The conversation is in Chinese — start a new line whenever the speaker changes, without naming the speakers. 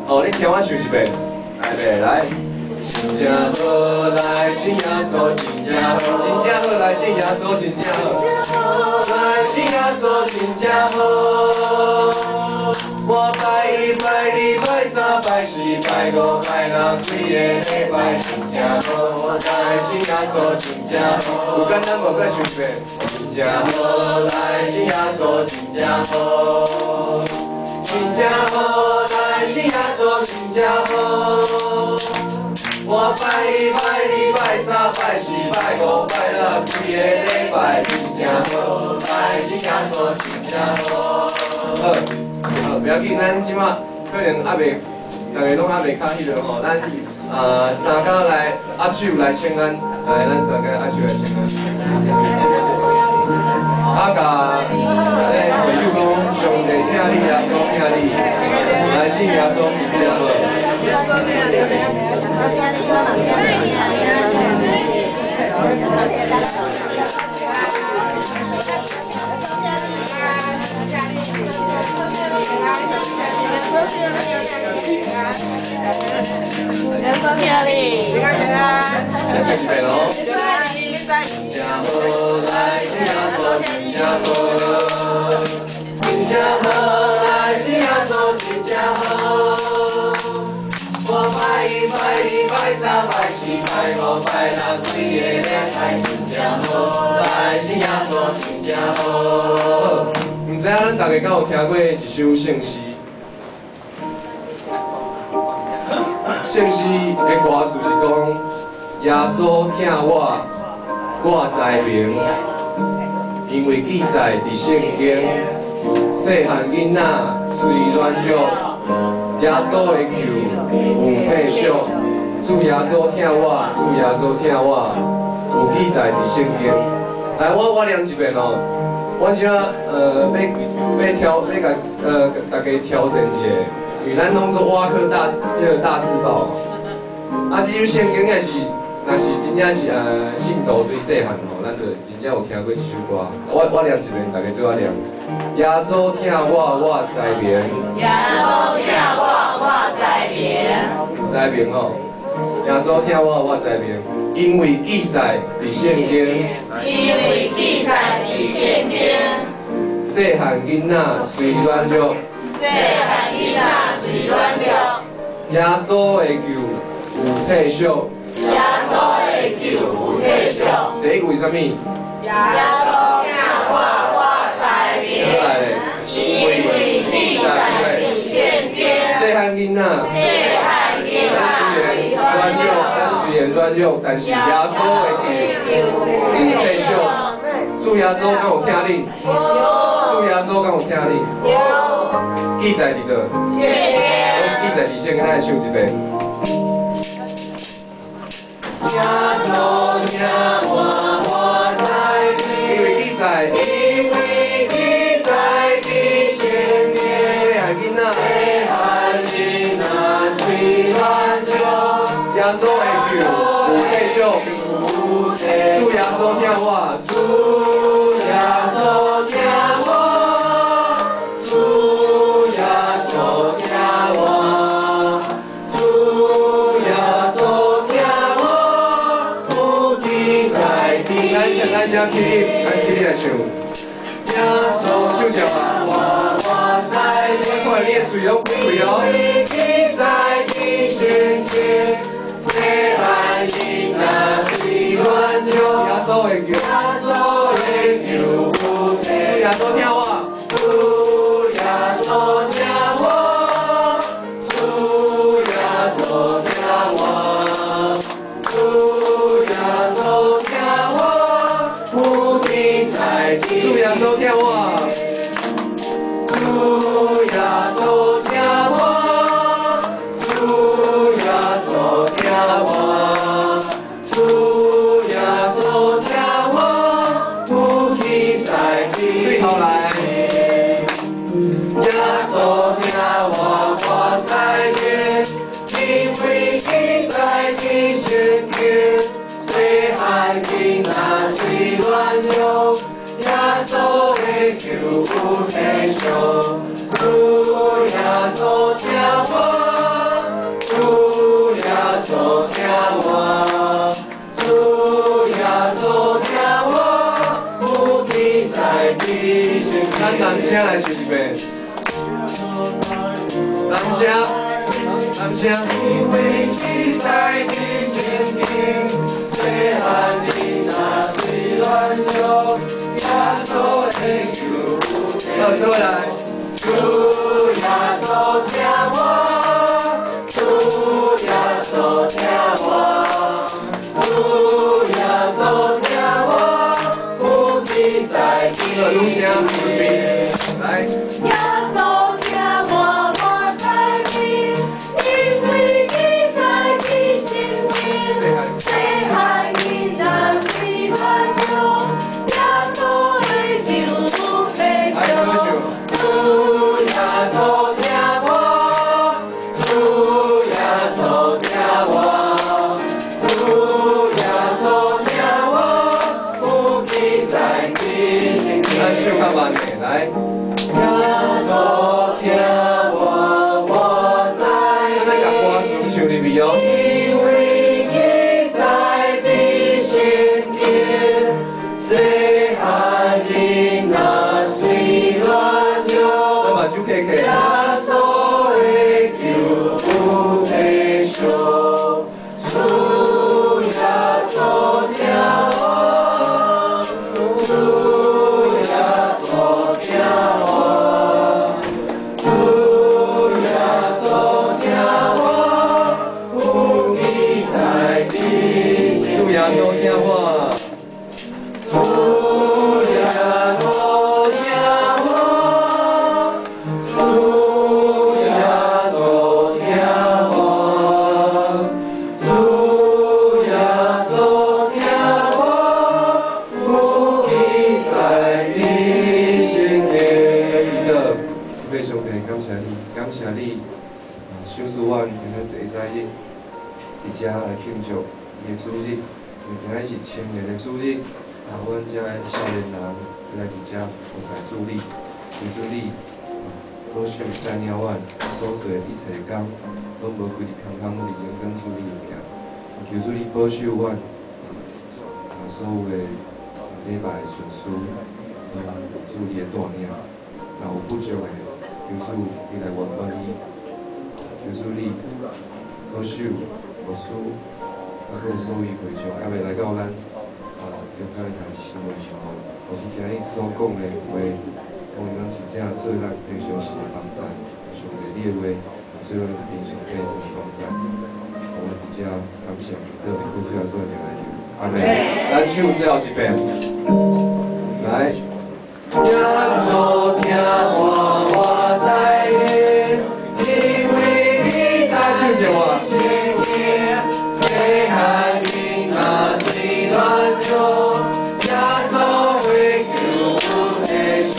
哦，你听我唱一遍，来。 真正好来信耶稣，真正好，真正好来信耶稣，真正好，来信耶稣，真正好。我拜一拜二拜三拜四拜五拜六几个礼拜，真正好，来信耶稣，真正好。有简单无？再唱一遍，真正好来信耶稣，真正好，真正好来信耶稣，真正好。 我拜一拜二拜三拜四拜五拜六几个礼拜，真正好，来信耶稣真正好。好，不要紧，咱即马可能还袂，大家拢还袂较迄落吼，咱三甲来阿手来请安，来咱三甲阿手来请安。啊，甲会友讲，上帝听你，耶稣听你，来信耶稣真正好。耶稣听你。 我拜一拜二拜三拜四拜五拜六几个礼拜，真正好，来信耶稣真正好。唔知影咱大家敢有听过一首圣诗？圣诗的歌词是讲：耶稣听我，我知明，因为记载伫圣经，细汉囡仔随软弱。 耶稣的救有体恤，主耶稣听我，主耶稣听我，有记载伫圣经。来，我念一遍哦。我即要要甲大家挑战一下，因为咱拢做瓦克大字报。啊，这首圣经也是，若是真正是信徒对细汉吼，咱就真正有听过这首歌。我念一遍，大家做我念。耶稣听我，我知明。耶稣听我，我知明。有知明吼。耶稣听我，我知明。因为记载伫圣经。因为记载伫圣经。细汉囡仔虽软弱。细汉囡仔虽软弱。耶稣的救有体恤。耶稣的救有体恤。第一句是啥物？耶稣听我，我知明。来嘞，因为记载伫圣经。细汉囡仔，细汉囡仔虽软弱，虽然软弱，但是耶稣的救有体恤。主耶稣敢有听你？主耶稣敢有听你？记载伫倒？记载伫圣经，咱唱一遍。 耶稣听我，我知明，因为记载伫圣经。细汉囡仔虽软弱，耶稣的救有体恤。主耶稣听我，主耶稣听我，主耶稣听我，主耶稣听我。 咱先起，咱起来唱。耶稣唱唱啊！我知明，看你的嘴拢开开哦。记载伫圣经，细汉囡仔虽软弱，耶稣的救，耶稣听我，主耶稣听我，主耶稣听我，主耶稣听我。 主耶稣听我，主耶稣听我，主耶稣听我，主耶稣听我，不记在你头来。耶稣听我，我在念，因为记在你圣经，虽汉囡仔虽软弱。 耶稣的救有体恤，主耶稣听我。主耶稣听我，主耶稣听我，不必再提醒。咱男声来唱一遍，男声，因为你在你心里，最爱你那最软弱，耶稣的救。好，再回来。主耶稣听我，主耶稣听我，主耶稣听我，不必再提醒。来。耶稣听我，我在你，因为你在你心里，谁害你那最软弱，耶稣的救被救。主耶稣听我，主耶稣听我，主耶稣听我，不必再提醒。咱唱较慢的，来。耶稣听我，我在你。咱甲歌词唱入去哦。因为你在你心里，最爱你那最软弱。把酒开开。耶稣的救不退休，主耶稣听我，主耶稣听我，主耶稣听我，不必再提醒。主耶稣听我，主耶稣听我。主耶稣听我，主耶稣听我，不必再提醒你。弟兄弟，感谢你，感谢你，赏赐阮今仔坐在日，伫遮来庆祝伊的主日，因为今仔是青年的主日，阮遮的少年人来伫遮服侍主日，求主你。保守在领阮所做的一切工，拢无规日空空伫用跟主你的名，求主你保守阮，所有的礼拜的顺序，主你的带领，若有不足的，求主你来原谅伊，求主你保守无私，还有所有会众，还未来到咱中间的代志新闻时候，或是今日所讲的话。我们真正做咱平常时的帮助，上帝你的话，做咱平常平时的帮助。我们伫遮感谢，特别鼓吹所有的来求。阿妹，咱唱最后一遍，来。耶稣听我，我在你，因为你在我心里，谁害你那最软弱，耶稣会救不退休。